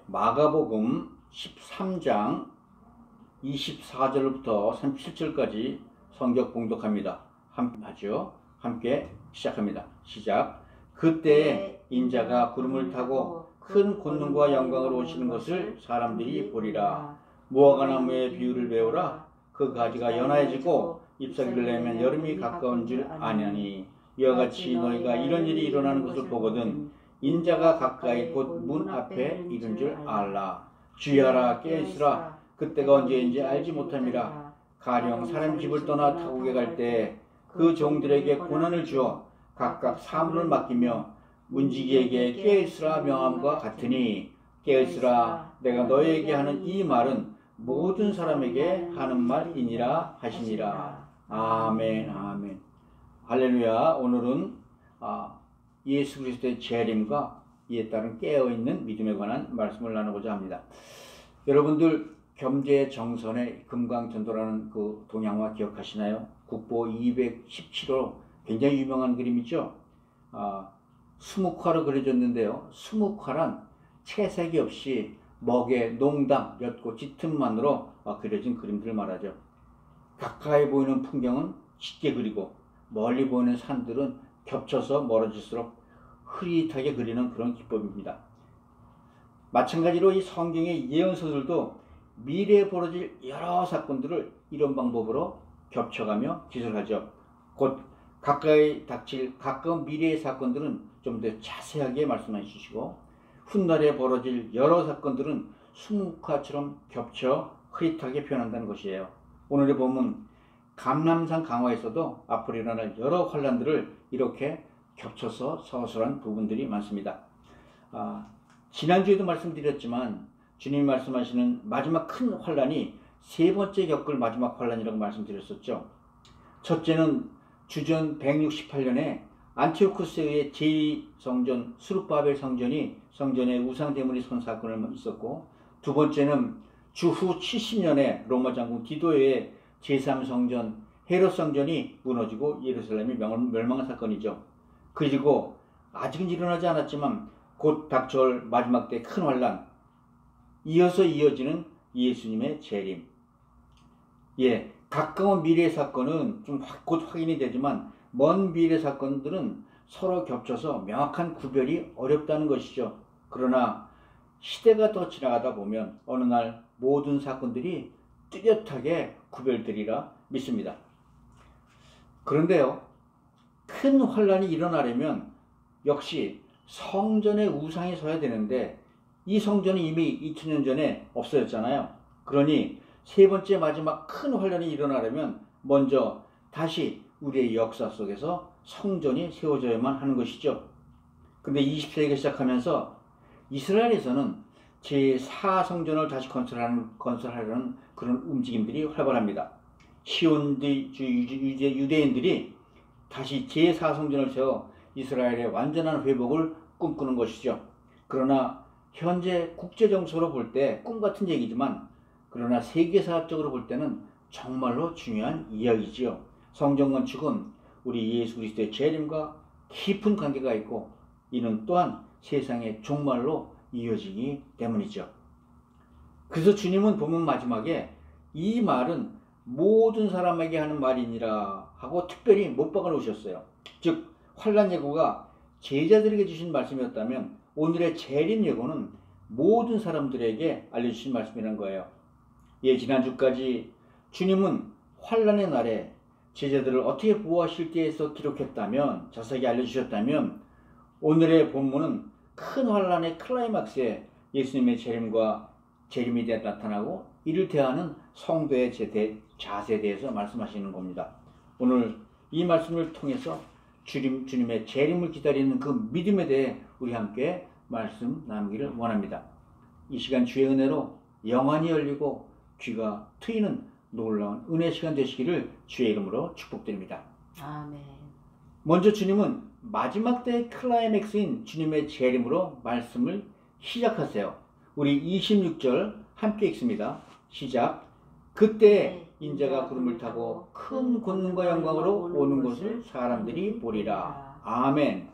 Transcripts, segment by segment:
마가복음 13장 24절부터 37절까지 성경 봉독합니다. 함께 시작합니다. 시작. 그때 인자가 구름을 타고 큰 권능과 영광으로 오시는 것을 사람들이 보리라. 무화과 나무의 비유를 배우라. 그 가지가 연하여지고 잎사귀를 내면 여름이 가까운 줄 아냐니, 이와 같이 너희가 이런 일이 일어나는 것을 보거든 인자가 가까이 곧 문 앞에 이른 줄 알라. 주의하라, 깨어있으라. 그때가 언제인지 알지 못함이라. 가령 사람 집을 떠나 타국에 갈 때 그 종들에게 고난을 주어 각각 사물을 맡기며 문지기에게 깨어있으라 명함과 같으니, 깨어있으라, 내가 너희에게 하는 이 말은 모든 사람에게 하는 말이니라 하시니라. 아멘. 아멘. 할렐루야. 오늘은 예수 그리스도의 재림과 이에 따른 깨어있는 믿음에 관한 말씀을 나누고자 합니다. 여러분들 겸재정선의 금강전도라는 그 동양화 기억하시나요? 국보 217호 굉장히 유명한 그림이죠. 수묵화로 그려졌는데요. 수묵화란 채색이 없이 먹에 농담, 옅고 짙음만으로 그려진 그림들을 말하죠. 가까이 보이는 풍경은 짙게 그리고 멀리 보이는 산들은 겹쳐서 멀어질수록 흐릿하게 그리는 그런 기법입니다. 마찬가지로 이 성경의 예언서들도 미래에 벌어질 여러 사건들을 이런 방법으로 겹쳐가며 기술하죠. 곧 가까이 닥칠 가까운 미래의 사건들은 좀 더 자세하게 말씀해 주시고, 훗날에 벌어질 여러 사건들은 수묵화처럼 겹쳐 흐릿하게 표현한다는 것이에요. 오늘의 본문 감람산 강화에서도 앞으로 일어날 여러 환란들을 이렇게 겹쳐서 서술한 부분들이 많습니다. 지난주에도 말씀드렸지만 주님이 말씀하시는 마지막 큰 환란이 세 번째 겪을 마지막 환란이라고 말씀드렸었죠. 첫째는 주전 168년에 안티오쿠스의 제2성전 수룹바벨 성전에 우상 대문이 선 사건이 있었고, 두 번째는 주후 70년에 로마 장군 디도의 제3성전 헤롯 성전이 무너지고 예루살렘이 멸망한 사건이죠. 그리고 아직은 일어나지 않았지만 곧 닥쳐올 마지막 때 큰 환란, 이어서 이어지는 예수님의 재림. 가까운 미래의 사건은 좀 곧 확인이 되지만 먼 미래 사건들은 서로 겹쳐서 명확한 구별이 어렵다는 것이죠. 그러나 시대가 더 지나가다 보면 어느 날 모든 사건들이 뚜렷하게 구별되리라 믿습니다. 그런데요, 큰 환란이 일어나려면 역시 성전에 우상이 서야 되는데 이 성전이 이미 2000년 전에 없어졌잖아요. 그러니 세 번째 마지막 큰 환란이 일어나려면 먼저 다시 우리의 역사 속에서 성전이 세워져야만 하는 것이죠. 근데 20세기가 시작하면서 이스라엘에서는 제4성전을 다시 건설하려는 그런 움직임들이 활발합니다. 유대인들이 다시 제4성전을 세워 이스라엘의 완전한 회복을 꿈꾸는 것이죠. 그러나 현재 국제정서로 볼 때 꿈같은 얘기지만, 그러나 세계사적으로 볼 때는 정말로 중요한 이야기지요. 성전 건축은 우리 예수 그리스도의 재림과 깊은 관계가 있고, 이는 또한 세상의 종말로 이어지기 때문이죠. 그래서 주님은 본문 마지막에 이 말은 모든 사람에게 하는 말이니라 하고 특별히 못 박아 놓으셨어요. 즉 환란 예고가 제자들에게 주신 말씀이었다면 오늘의 재림 예고는 모든 사람들에게 알려주신 말씀이라는 거예요. 지난주까지 주님은 환란의 날에 제자들을 어떻게 보호하실 때에서 기록했다면, 자세하게 알려주셨다면, 오늘의 본문은 큰 환란의 클라이막스에 예수님의 재림과 재림이 대해 나타나고 이를 대하는 성도의 자세에 대해서 말씀하시는 겁니다. 오늘 이 말씀을 통해서 주님의 재림을 기다리는 그 믿음에 대해 우리 함께 말씀 나누기를 원합니다. 이 시간 주의 은혜로 영안이 열리고 귀가 트이는 놀라운 은혜 시간 되시기를 주의 이름으로 축복드립니다. 아멘. 먼저 주님은 마지막 때의 클라이맥스인 주님의 재림으로 말씀을 시작하세요. 우리 26절 함께 읽습니다. 시작. 그때 인자가 구름을 타고 큰 권능과 영광으로 오는 것을 사람들이 보리라. 아멘.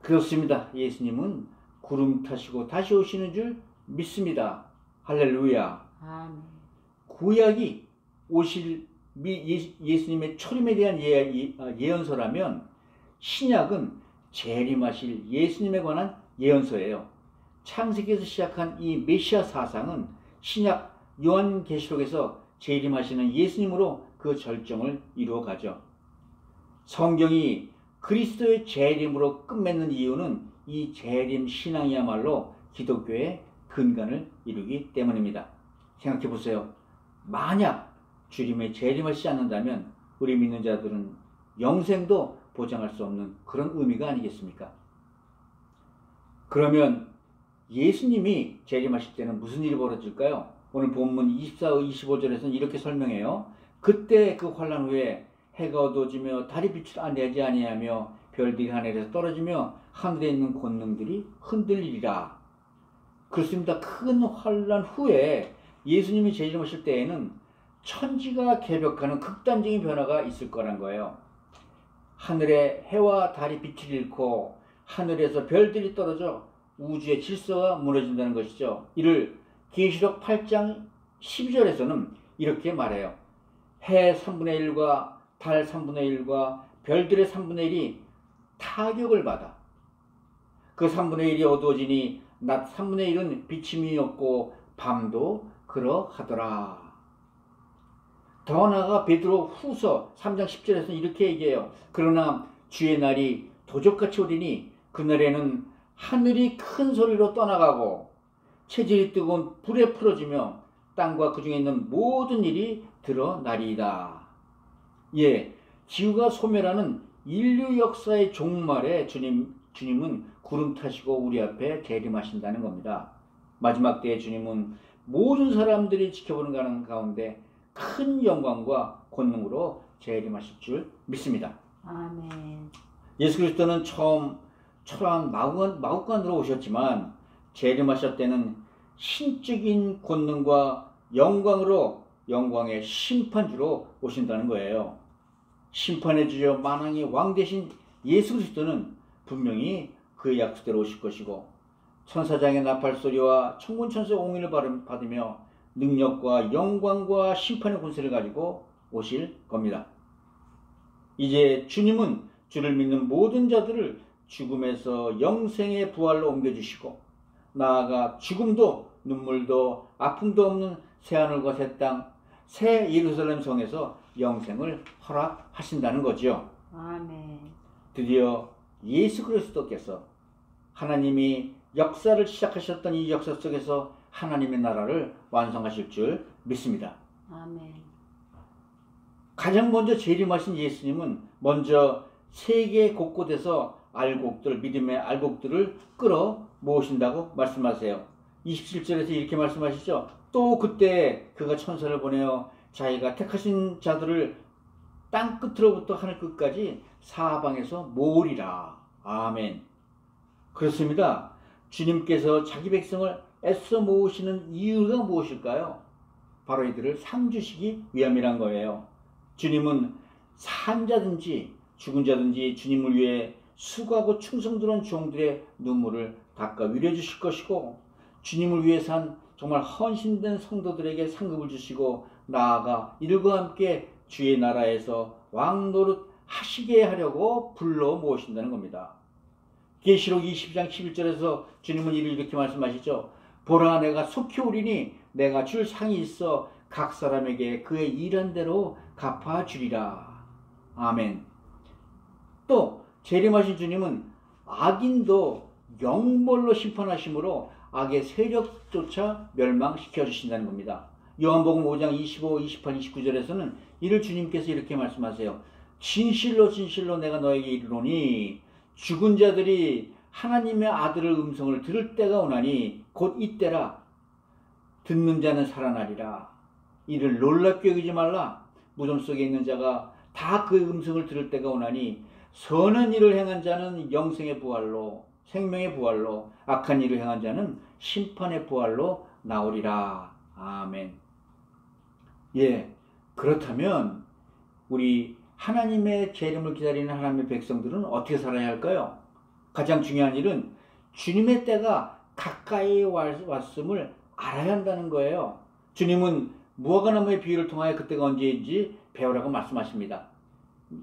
그렇습니다. 예수님은 구름 타시고 다시 오시는 줄 믿습니다. 할렐루야. 아멘. 구약이 오실 예수님의 초림에 대한 예언서라면 신약은 재림하실 예수님에 관한 예언서예요. 창세기에서 시작한 이 메시아 사상은 신약 요한계시록에서 재림하시는 예수님으로 그 절정을 이루어가죠. 성경이 그리스도의 재림으로 끝맺는 이유는 이 재림 신앙이야말로 기독교의 근간을 이루기 때문입니다. 생각해 보세요. 만약 주님의 재림하시지 않는다면 우리 믿는 자들은 영생도 보장할 수 없는 그런 의미가 아니겠습니까? 그러면 예수님이 재림하실 때는 무슨 일이 벌어질까요? 오늘 본문 24, 25절에서는 이렇게 설명해요. 그때 그 환난 후에 해가 어두워지며 달이 빛을 안내하지 아니하며 별들이 하늘에서 떨어지며 하늘에 있는 권능들이 흔들리리라. 그렇습니다. 큰 환난 후에 예수님이 재림하실 때에는 천지가 개벽하는 극단적인 변화가 있을 거란 거예요. 하늘에 해와 달이 빛을 잃고 하늘에서 별들이 떨어져 우주의 질서가 무너진다는 것이죠. 이를 계시록 8장 12절에서는 이렇게 말해요. 해 3분의 1과 달 3분의 1과 별들의 3분의 1이 타격을 받아 그 3분의 1이 어두워지니 낮 3분의 1은 비침이 없고 밤도 그러하더라. 더 나아가 베드로 후서 3장 10절에서는 이렇게 얘기해요. 그러나 주의 날이 도적같이 오리니 그날에는 하늘이 큰 소리로 떠나가고 체질이 뜨거운 불에 풀어지며 땅과 그 중에 있는 모든 일이 드러나리이다. 예, 지구가 소멸하는 인류 역사의 종말에 주님은 구름 타시고 우리 앞에 재림하신다는 겁니다. 마지막 때에 주님은 모든 사람들이 지켜보는 가운데 큰 영광과 권능으로 재림하실 줄 믿습니다. 아멘. 예수 그리스도는 처음 초라한 마구간으로 오셨지만 재림하실 때는 신적인 권능과 영광으로 영광의 심판주로 오신다는 거예요. 심판의 주여 만왕의 왕 되신 예수 그리스도는 분명히 그의 약속대로 오실 것이고 천사장의 나팔소리와 천군천사의 옹의를 받으며 능력과 영광과 심판의 권세를 가지고 오실 겁니다. 이제 주님은 주를 믿는 모든 자들을 죽음에서 영생의 부활로 옮겨주시고 나아가 죽음도 눈물도 아픔도 없는 새하늘과 새 땅, 새 예루살렘 성에서 영생을 허락하신다는 거죠. 아멘. 드디어 예수 그리스도께서 하나님이 역사를 시작하셨던 이 역사 속에서 하나님의 나라를 완성하실 줄 믿습니다. 아멘. 가장 먼저 재림하신 예수님은 먼저 세계 곳곳에서 믿음의 알곡들을 끌어 모으신다고 말씀하세요. 27절에서 이렇게 말씀하시죠. 또 그때 그가 천사를 보내어 자기가 택하신 자들을 땅 끝으로부터 하늘 끝까지 사방에서 모으리라. 아멘. 그렇습니다. 주님께서 자기 백성을 애써 모으시는 이유가 무엇일까요? 바로 이들을 상주시기 위함이란 거예요. 주님은 산 자든지 죽은 자든지 주님을 위해 수고하고 충성스러운 종들의 눈물을 닦아 위로해 주실 것이고 주님을 위해 산 정말 헌신된 성도들에게 상급을 주시고 나아가 이들과 함께 주의 나라에서 왕노릇 하시게 하려고 불러 모으신다는 겁니다. 계시록 20장 11절에서 주님은 이렇게 말씀하시죠. 보라 내가 속히 오리니 내가 줄 상이 있어 각 사람에게 그의 일한 대로 갚아주리라. 아멘. 또 재림하신 주님은 악인도 영벌로 심판하심으로 악의 세력조차 멸망시켜 주신다는 겁니다. 요한복음 5장 25, 28, 29절에서는 이를 주님께서 이렇게 말씀하세요. 진실로 진실로 내가 너에게 이르노니 죽은 자들이 하나님의 아들의 음성을 들을 때가 오나니 곧 이때라. 듣는 자는 살아나리라. 이를 놀랍게 여기지 말라. 무덤 속에 있는 자가 다 그의 음성을 들을 때가 오나니 선한 일을 행한 자는 영생의 부활로 생명의 부활로 악한 일을 행한 자는 심판의 부활로 나오리라. 아멘. 예, 그렇다면 우리 하나님의 재림을 기다리는 하나님의 백성들은 어떻게 살아야 할까요? 가장 중요한 일은 주님의 때가 가까이 왔음을 알아야 한다는 거예요. 주님은 무화과나무의 비유를 통하여 그때가 언제인지 배우라고 말씀하십니다.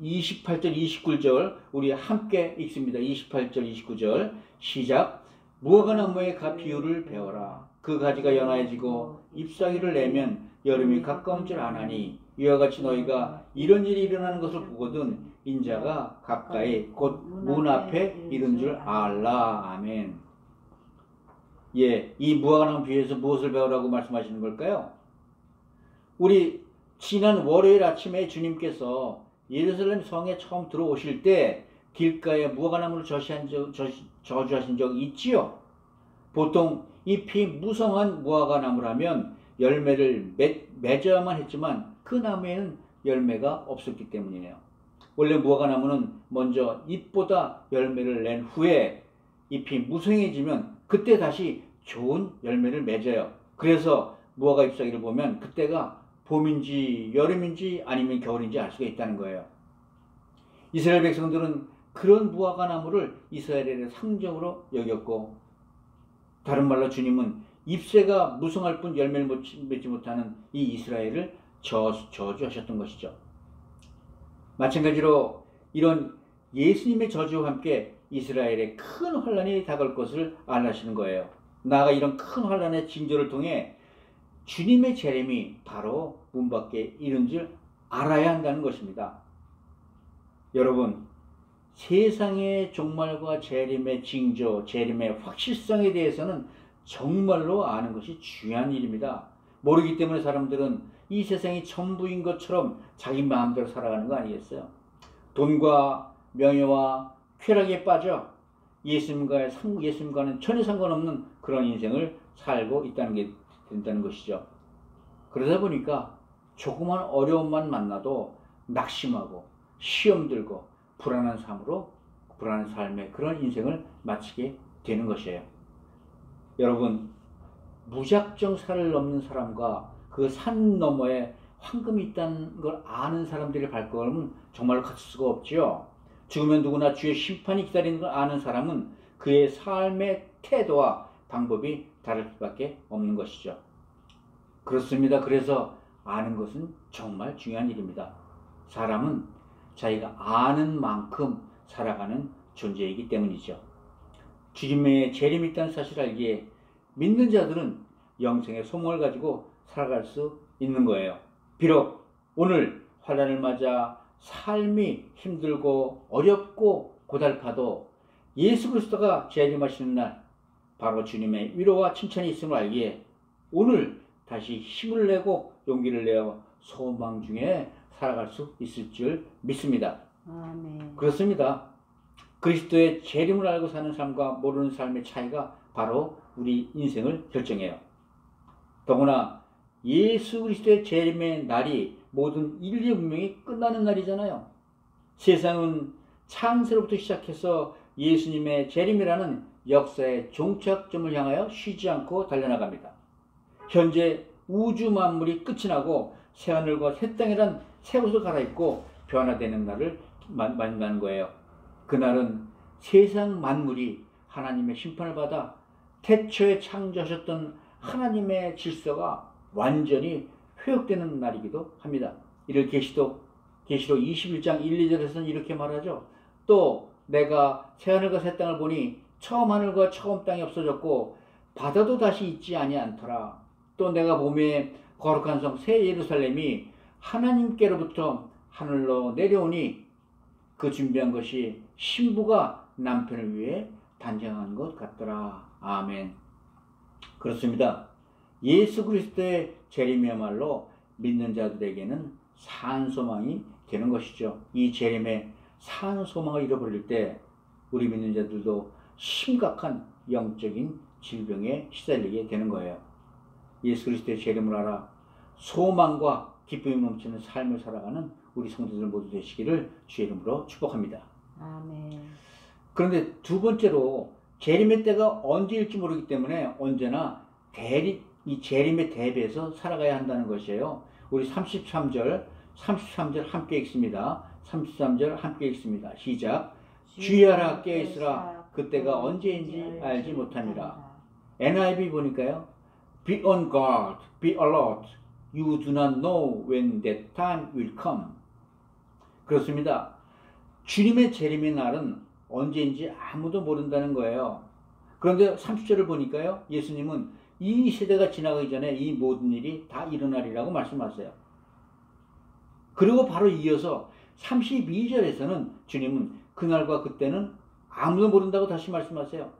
28절, 29절 우리 함께 읽습니다. 28절, 29절 시작. 무화과나무의 비유를 배워라. 그 가지가 연하여지고 잎사귀를 내면 여름이 가까운 줄 아나니 이와 같이 너희가 이런 일이 일어나는 것을 보거든 인자가 가까이 곧 문 앞에 이른 줄 알라. 아멘. 예, 이 무화과나무 비유에서 무엇을 배우라고 말씀하시는 걸까요? 우리 지난 월요일 아침에 주님께서 예루살렘 성에 처음 들어오실 때 길가에 무화과나무를 저주하신 적 있지요? 보통 잎이 무성한 무화과나무라면 열매를 맺어야만 했지만 그 나무에는 열매가 없었기 때문이에요. 원래 무화과나무는 먼저 잎보다 열매를 낸 후에 잎이 무성해지면 그때 다시 좋은 열매를 맺어요. 그래서 무화과 잎사귀를 보면 그때가 봄인지 여름인지 아니면 겨울인지 알 수가 있다는 거예요. 이스라엘 백성들은 그런 무화과나무를 이스라엘의 상징으로 여겼고, 다른 말로 주님은 잎새가 무성할 뿐 열매를 맺지 못하는 이 이스라엘을 저주하셨던 것이죠. 마찬가지로 이런 예수님의 저주와 함께 이스라엘에 큰 환란이 다가올 것을 알라시는 거예요. 나아가 이런 큰 환란의 징조를 통해 주님의 재림이 바로 문 밖에 이른 줄 알아야 한다는 것입니다. 여러분, 세상의 종말과 재림의 징조, 재림의 확실성에 대해서는 정말로 아는 것이 중요한 일입니다. 모르기 때문에 사람들은 이 세상이 전부인 것처럼 자기 마음대로 살아가는 거 아니겠어요? 돈과 명예와 쾌락에 빠져 예수님과는 전혀 상관없는 그런 인생을 살고 된다는 것이죠. 그러다 보니까 조그만 어려움만 만나도 낙심하고 시험 들고 불안한 삶의 그런 인생을 마치게 되는 것이에요. 여러분, 무작정 산을 넘는 사람과 그 산 너머에 황금이 있다는 걸 아는 사람들의 발걸음은 정말로 같을 수가 없지요. 죽으면 누구나 주의 심판이 기다리는 걸 아는 사람은 그의 삶의 태도와 방법이 다를 수밖에 없는 것이죠. 그렇습니다. 그래서 아는 것은 정말 중요한 일입니다. 사람은 자기가 아는 만큼 살아가는 존재이기 때문이죠. 주님의 재림이 있다는 사실을 알기에 믿는 자들은 영생의 소망을 가지고 살아갈 수 있는 거예요. 비록 오늘 환난을 맞아 삶이 힘들고 어렵고 고달파도 예수 그리스도가 재림하시는 날 바로 주님의 위로와 칭찬이 있음을 알기에 오늘 다시 힘을 내고 용기를 내어 소망 중에 살아갈 수 있을 줄 믿습니다. 아멘. 그렇습니다. 그리스도의 재림을 알고 사는 삶과 모르는 삶의 차이가 바로 우리 인생을 결정해요. 더구나 예수 그리스도의 재림의 날이 모든 인류의 운명이 끝나는 날이잖아요. 세상은 창세로부터 시작해서 예수님의 재림이라는 역사의 종착점을 향하여 쉬지 않고 달려나갑니다. 현재 우주 만물이 끝이 나고 새하늘과 새 땅이란 새 옷을 갈아입고 변화되는 날을 만나는 거예요. 그날은 세상 만물이 하나님의 심판을 받아 태초에 창조하셨던 하나님의 질서가 완전히 회복되는 날이기도 합니다. 이를 계시록 21장 1, 2절에서는 이렇게 말하죠. 또 내가 새하늘과 새 땅을 보니 처음 하늘과 처음 땅이 없어졌고 바다도 다시 있지 아니하더라. 또 내가 보매 거룩한 성 새 예루살렘이 하나님께로부터 하늘로 내려오니 그 준비한 것이 신부가 남편을 위해 단장한 것 같더라. 아멘. 그렇습니다. 예수 그리스도의 재림이야말로 믿는 자들에게는 산소망이 되는 것이죠. 이 재림에 산소망을 잃어버릴 때 우리 믿는 자들도 심각한 영적인 질병에 시달리게 되는 거예요. 예수 그리스도의 재림을 알아 소망과 기쁨이 넘치는 삶을 살아가는 우리 성도들 모두 되시기를 주의 이름으로 축복합니다. 아멘. 그런데 두 번째로 재림의 때가 언제일지 모르기 때문에 언제나 이 재림에 대비해서 살아가야 한다는 것이에요. 우리 33절 함께 읽습니다. 33절 함께 읽습니다. 시작. 주의하라 깨어있으라 그때가 언제인지 알지 못함이라. NIV 보니까요. Be on guard, be alert. You do not know when that time will come. 그렇습니다. 주님의 재림의 날은 언제인지 아무도 모른다는 거예요. 그런데 30절을 보니까요. 예수님은 이 세대가 지나가기 전에 이 모든 일이 다 일어나리라고 말씀하세요. 그리고 바로 이어서 32절에서는 주님은 그날과 그때는 아무도 모른다고 다시 말씀하세요.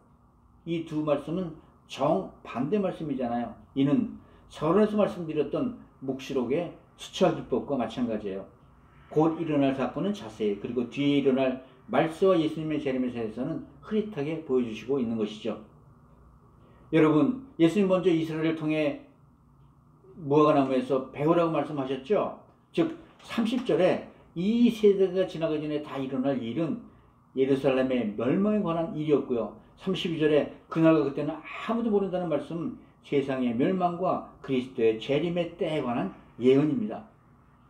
이 두 말씀은 정반대 말씀이잖아요. 이는 서론에서 말씀드렸던 묵시록의 수치와 기법과 마찬가지예요. 곧 일어날 사건은 자세히, 그리고 뒤에 일어날 말세와 예수님의 재림에 대해서는 흐릿하게 보여주시고 있는 것이죠. 여러분, 예수님 먼저 이스라엘을 통해 무화과나무에서 배우라고 말씀하셨죠. 즉 30절에 이 세대가 지나가기 전에 다 일어날 일은 예루살렘의 멸망에 관한 일이었고요. 32절에 그날과 그때는 아무도 모른다는 말씀은 세상의 멸망과 그리스도의 재림의 때에 관한 예언입니다.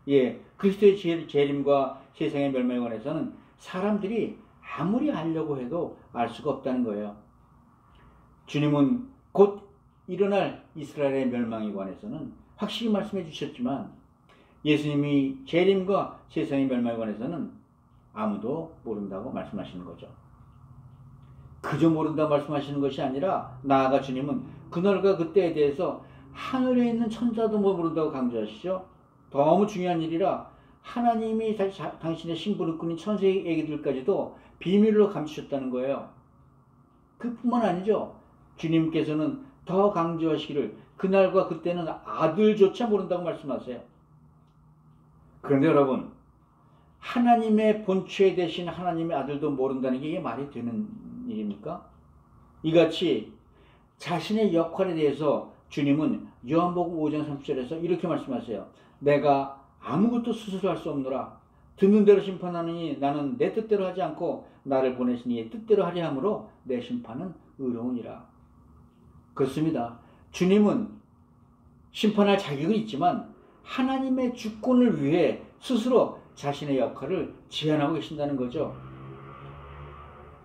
예, 그리스도의 재림과 세상의 멸망에 관해서는 사람들이 아무리 알려고 해도 알 수가 없다는 거예요. 주님은 곧 일어날 이스라엘의 멸망에 관해서는 확실히 말씀해 주셨지만 예수님이 재림과 세상의 멸망에 관해서는 아무도 모른다고 말씀하시는 거죠. 그저 모른다고 말씀하시는 것이 아니라 나아가 주님은 그날과 그때에 대해서 하늘에 있는 천사도 모른다고 강조하시죠. 너무 중요한 일이라 하나님이 당신의 신분을 꾸린 천사의 얘기들까지도 비밀로 감추셨다는 거예요. 그뿐만 아니죠. 주님께서는 더 강조하시기를 그날과 그때는 아들조차 모른다고 말씀하세요. 그런데 여러분, 하나님의 본체 대신 하나님의 아들도 모른다는 게 이게 말이 되는 일입니까? 이같이 자신의 역할에 대해서 주님은 요한복음 5장 30절에서 이렇게 말씀하세요. 내가 아무것도 스스로 할 수 없노라. 듣는 대로 심판하느니 나는 내 뜻대로 하지 않고 나를 보내신 이의 뜻대로 하려 함으로 내 심판은 의로우니라. 그렇습니다. 주님은 심판할 자격은 있지만 하나님의 주권을 위해 스스로 자신의 역할을 제안하고 계신다는 거죠.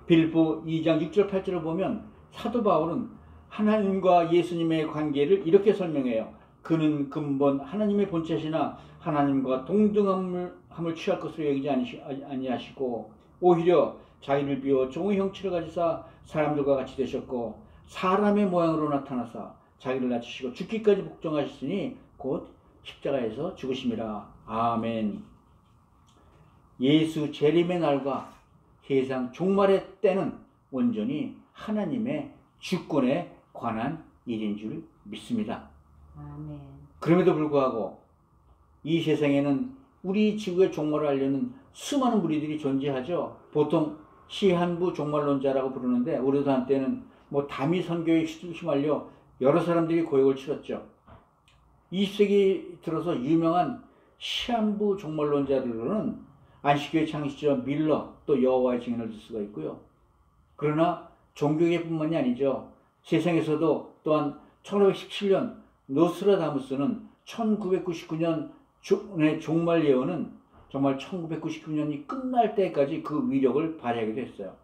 빌립보 2장 6절 8절을 보면 사도 바울은 하나님과 예수님의 관계를 이렇게 설명해요. 그는 근본 하나님의 본체시나 하나님과 동등함을 취할 것으로 여기지 아니하시고 오히려 자기를 비워 종의 형체를 가지사 사람들과 같이 되셨고 사람의 모양으로 나타나사 자기를 낮추시고 죽기까지 복종하셨으니 곧 십자가에서 죽으심이라. 아멘. 예수 재림의 날과 세상 종말의 때는 온전히 하나님의 주권에 관한 일인 줄 믿습니다. 아멘. 그럼에도 불구하고 이 세상에는 우리 지구의 종말을 알려는 수많은 무리들이 존재하죠. 보통 시한부 종말론자라고 부르는데 우리도 한때는 다미 선교에 휘말려 여러 사람들이 고역을 치렀죠. 20세기 들어서 유명한 시한부 종말론자들은 안식교의 창시자 밀러, 또 여호와의 증인을 들 수가 있고요. 그러나 종교계뿐만이 아니죠. 세상에서도 또한 1517년 노스트라다무스는 1999년의 종말 예언은 정말 1999년이 끝날 때까지 그 위력을 발휘하게 됐어요.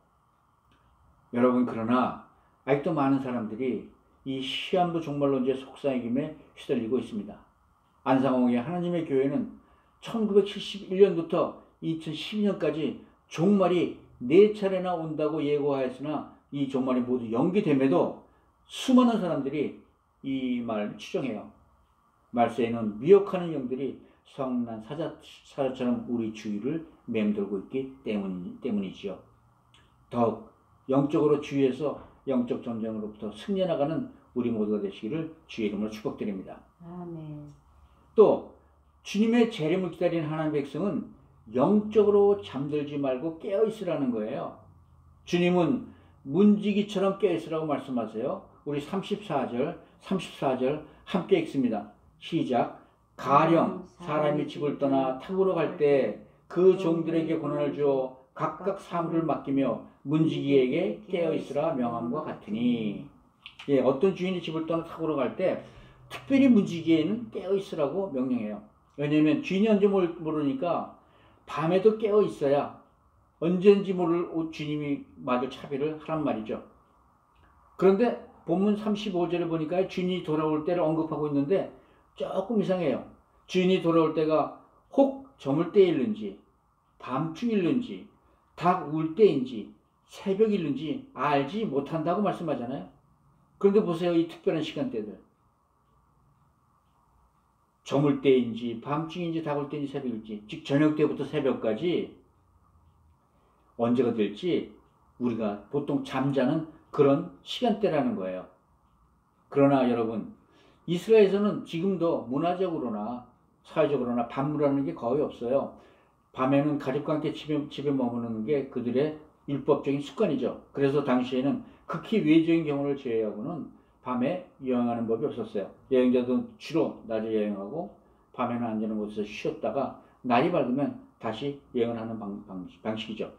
여러분, 그러나 아직도 많은 사람들이 이 시한부 종말론자의 속삭임에 휘둘리고 있습니다. 안상홍의 하나님의 교회는 1971년부터 2012년까지 종말이 4차례나 온다고 예고하였으나 이 종말이 모두 연기됨에도 수많은 사람들이 이 말을 추정해요. 말세에는 미혹하는 영들이 성난 사자처럼 우리 주위를 맴돌고 있기 때문이지요. 더욱 영적으로 주위에서 영적 전쟁으로부터 승리해나가는 우리 모두가 되시기를 주의 이름으로 축복드립니다. 아멘. 또 주님의 재림을 기다리는 하나님의 백성은 영적으로 잠들지 말고 깨어있으라는 거예요. 주님은 문지기처럼 깨어있으라고 말씀하세요. 우리 34절 함께 읽습니다. 시작. 가령 사람이 집을 떠나 탑으로 갈 때 그 종들에게 권한을 주어 각각 사물을 맡기며 문지기에게 깨어있으라 명함과 같으니. 예, 어떤 주인이 집을 떠나 탑으로 갈 때 특별히 문지기에는 깨어있으라고 명령해요. 왜냐하면 주인이 언제 모르니까 밤에도 깨어있어야 언젠지 모를 주님이 마저 차별을 하란 말이죠. 그런데 본문 35절에 보니까 주인이 돌아올 때를 언급하고 있는데 조금 이상해요. 주인이 돌아올 때가 혹 저물 때일는지 밤중일는지 닭 울 때인지 새벽일는지 알지 못한다고 말씀하잖아요. 그런데 보세요. 이 특별한 시간대들. 저물 때인지 밤중인지 닭 울 때인지 새벽일지, 즉 저녁 때부터 새벽까지 언제가 될지 우리가 보통 잠자는 그런 시간대라는 거예요. 그러나 여러분, 이스라엘에서는 지금도 문화적으로나 사회적으로나 밤무라는 게 거의 없어요. 밤에는 가족과 함께 집에 머무는 게 그들의 율법적인 습관이죠. 그래서 당시에는 극히 외적인 경우를 제외하고는 밤에 여행하는 법이 없었어요. 여행자도 주로 낮에 여행하고 밤에는 안전한 곳에서 쉬었다가 날이 밝으면 다시 여행을 하는 방식이죠.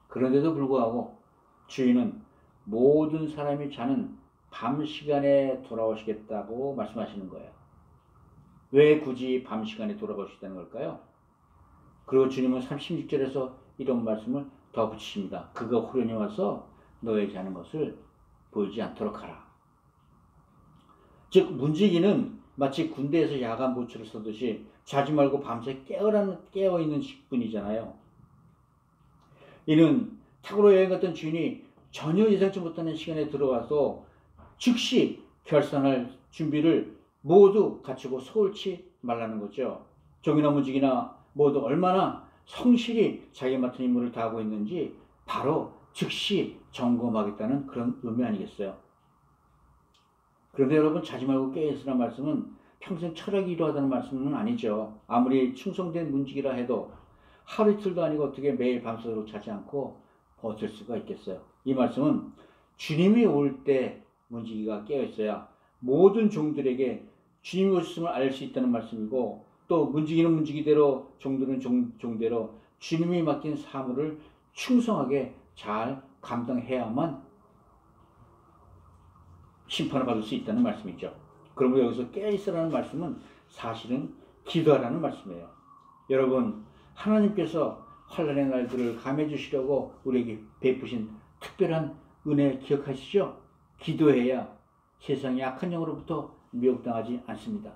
그런데도 불구하고 주인은 모든 사람이 자는 밤 시간에 돌아오시겠다고 말씀하시는 거예요. 왜 굳이 밤 시간에 돌아오시다는 걸까요? 그리고 주님은 36절에서 이런 말씀을 더 붙이십니다. 그가 후련히 와서 너의 자는 것을 보이지 않도록 하라. 즉 문지기는 마치 군대에서 야간 보초를 쏘듯이 자지 말고 밤새 깨어있는 분이잖아요. 이는 탁으로 여행 갔던 주인이 전혀 예상치 못하는 시간에 들어와서 즉시 결산할 준비를 모두 갖추고 서울치 말라는 거죠. 종이나 문지기나 모두 얼마나 성실히 자기 맡은 임무를 다하고 있는지 바로 즉시 점검하겠다는 그런 의미 아니겠어요. 그런데 여러분, 자지 말고 깨어있으라는 말씀은 평생 철학이 이루어하다는 말씀은 아니죠. 아무리 충성된 문지기라 해도 하루 이틀도 아니고 어떻게 매일 밤새도록 자지 않고 버틸 수가 있겠어요. 이 말씀은 주님이 올 때 문지기가 깨어있어야 모든 종들에게 주님이 오셨음을 알 수 있다는 말씀이고, 또 문지기는 문지기대로 종들은 종대로 주님이 맡긴 사물을 충성하게 잘 감당해야만 심판을 받을 수 있다는 말씀이죠. 그러므로 여기서 깨어있으라는 말씀은 사실은 기도하라는 말씀이에요. 여러분, 하나님께서 환난의 날들을 감해 주시려고 우리에게 베푸신 특별한 은혜 기억하시죠? 기도해야 세상의 악한 영으로부터 미혹당하지 않습니다.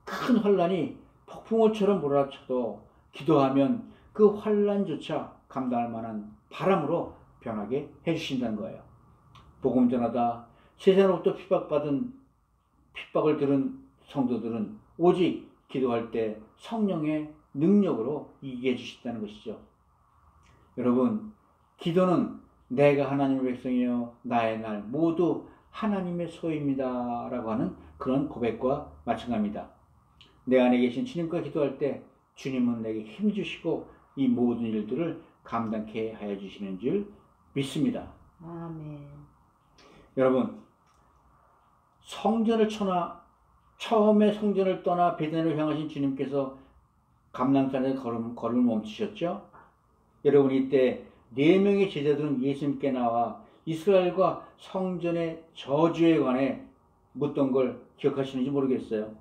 큰 환난이 폭풍우처럼 몰아쳐도 기도하면 그 환난조차 감당할 만한 바람으로 변하게 해주신다는 거예요. 복음 전하다 세상으로부터 핍박을 들은 성도들은 오직 기도할 때 성령의 능력으로 이기게 해주신다는 것이죠. 여러분, 기도는 내가 하나님의 백성이요 나의 날 모두 하나님의 소유입니다 라고 하는 그런 고백과 마찬가지입니다. 내 안에 계신 주님과 기도할 때 주님은 내게 힘 주시고 이 모든 일들을 감당케 하여 주시는 줄 믿습니다. 아멘. 여러분, 처음에 성전을 떠나 베드니로 향하신 주님께서 감람산에 걸음을 멈추셨죠? 여러분, 이때 4명의 제자들은 예수님께 나와 이스라엘과 성전의 저주에 관해 묻던 걸 기억하시는지 모르겠어요.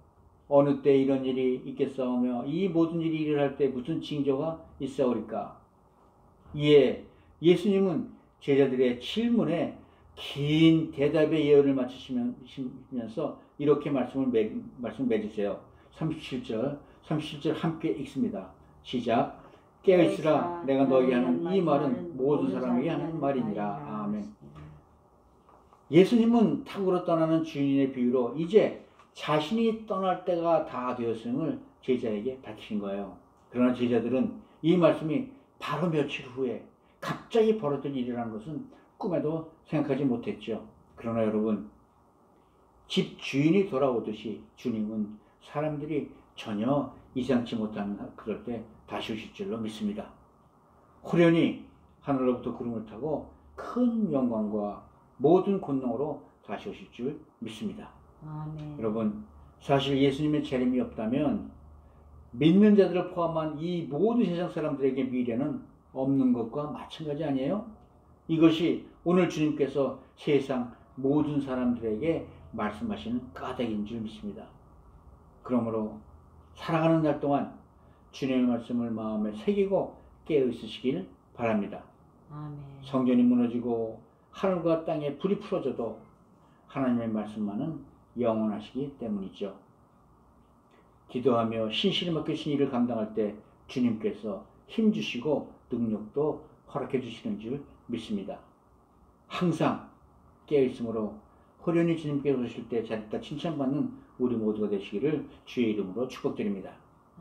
어느 때 이런 일이 있겠사오며 이 모든 일이 일어날 때 무슨 징조가 있사오리까? 이에 예수님은 제자들의 질문에 긴 대답의 예언을 마치시면서 이렇게 말씀을 맺으세요. 37절 함께 읽습니다. 시작. 깨어있으라. 내가 너에게 하는 이 말은 모든 사람에게 하는 말이니라. 아멘. 예수님은 탁으로 떠나는 주인의 비유로 이제 자신이 떠날 때가 다 되었음을 제자에게 밝히신 거예요. 그러나 제자들은 이 말씀이 바로 며칠 후에 갑자기 벌어질 일이라는 것은 꿈에도 생각하지 못했죠. 그러나 여러분, 집 주인이 돌아오듯이 주님은 사람들이 전혀 이상치 못하는 그럴 때 다시 오실 줄로 믿습니다. 호련히 하늘로부터 구름을 타고 큰 영광과 모든 권능으로 다시 오실 줄 믿습니다. 아멘. 여러분, 사실 예수님의 재림이 없다면 믿는 자들을 포함한 이 모든 세상 사람들에게 미래는 없는 것과 마찬가지 아니에요? 이것이 오늘 주님께서 세상 모든 사람들에게 말씀하시는 까닭인 줄 믿습니다. 그러므로 살아가는 날 동안 주님의 말씀을 마음에 새기고 깨어있으시길 바랍니다. 바랍니다. 아멘. 성전이 무너지고 하늘과 땅에 불이 풀어져도 하나님의 말씀만은 영원하시기 때문이죠. 기도하며 신실히 맡기신 일을 감당할 때 주님께서 힘주시고 능력도 허락해 주시는 줄 믿습니다. 항상 깨어있으므로 호련히 주님께서 오실 때 잘했다 칭찬받는 우리 모두가 되시기를 주의 이름으로 축복드립니다.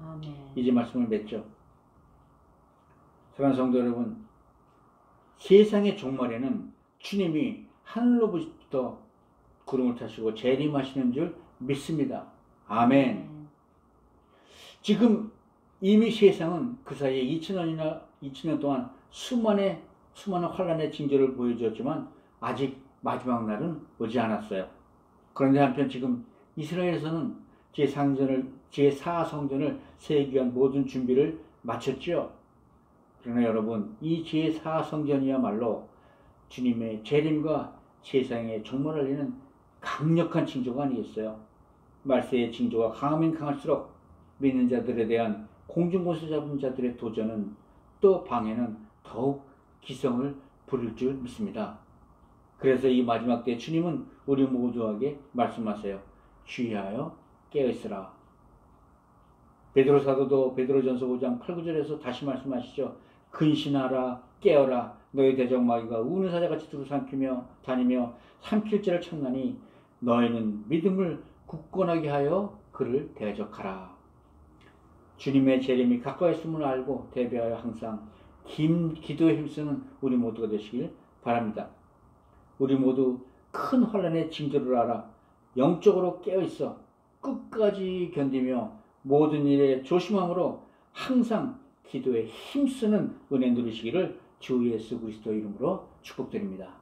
아멘. 이제 말씀을 맺죠. 사랑하는 성도 여러분, 세상의 종말에는 주님이 하늘로부터 구름을 타시고 재림하시는 줄 믿습니다. 아멘. 지금 이미 세상은 그 사이에 2000년 동안 수많은 환란의 징조를 보여주었지만 아직 마지막 날은 오지 않았어요. 그런데 한편 지금 이스라엘에서는 제4성전을 세우기 위한 모든 준비를 마쳤죠. 그러나 여러분, 이 제4성전이야말로 주님의 재림과 세상의 종말을 알리는 강력한 징조가 아니겠어요. 말세의 징조가 강하면 강할수록 믿는 자들에 대한 공중권세 잡은 자들의 도전은 또 방해는 더욱 기성을 부릴 줄 믿습니다. 그래서 이 마지막 때 주님은 우리 모두에게 말씀하세요. 주의하여 깨어있으라. 베드로 사도도 베드로전서 5장 8, 9절에서 다시 말씀하시죠. 근신하라, 깨어라. 너희 대적 마귀가 우는 사자같이 두루 삼키며 다니며 삼킬 자를 찾나니 너희는 믿음을 굳건하게 하여 그를 대적하라. 주님의 재림이 가까이 있음을 알고 대비하여 항상 기도에 힘쓰는 우리 모두가 되시길 바랍니다. 우리 모두 큰 환란의 징조를 알아 영적으로 깨어있어 끝까지 견디며 모든 일에 조심함으로 항상 기도에 힘쓰는 은혜 누리시기를 주 예수 그리스도 이름으로 축복드립니다.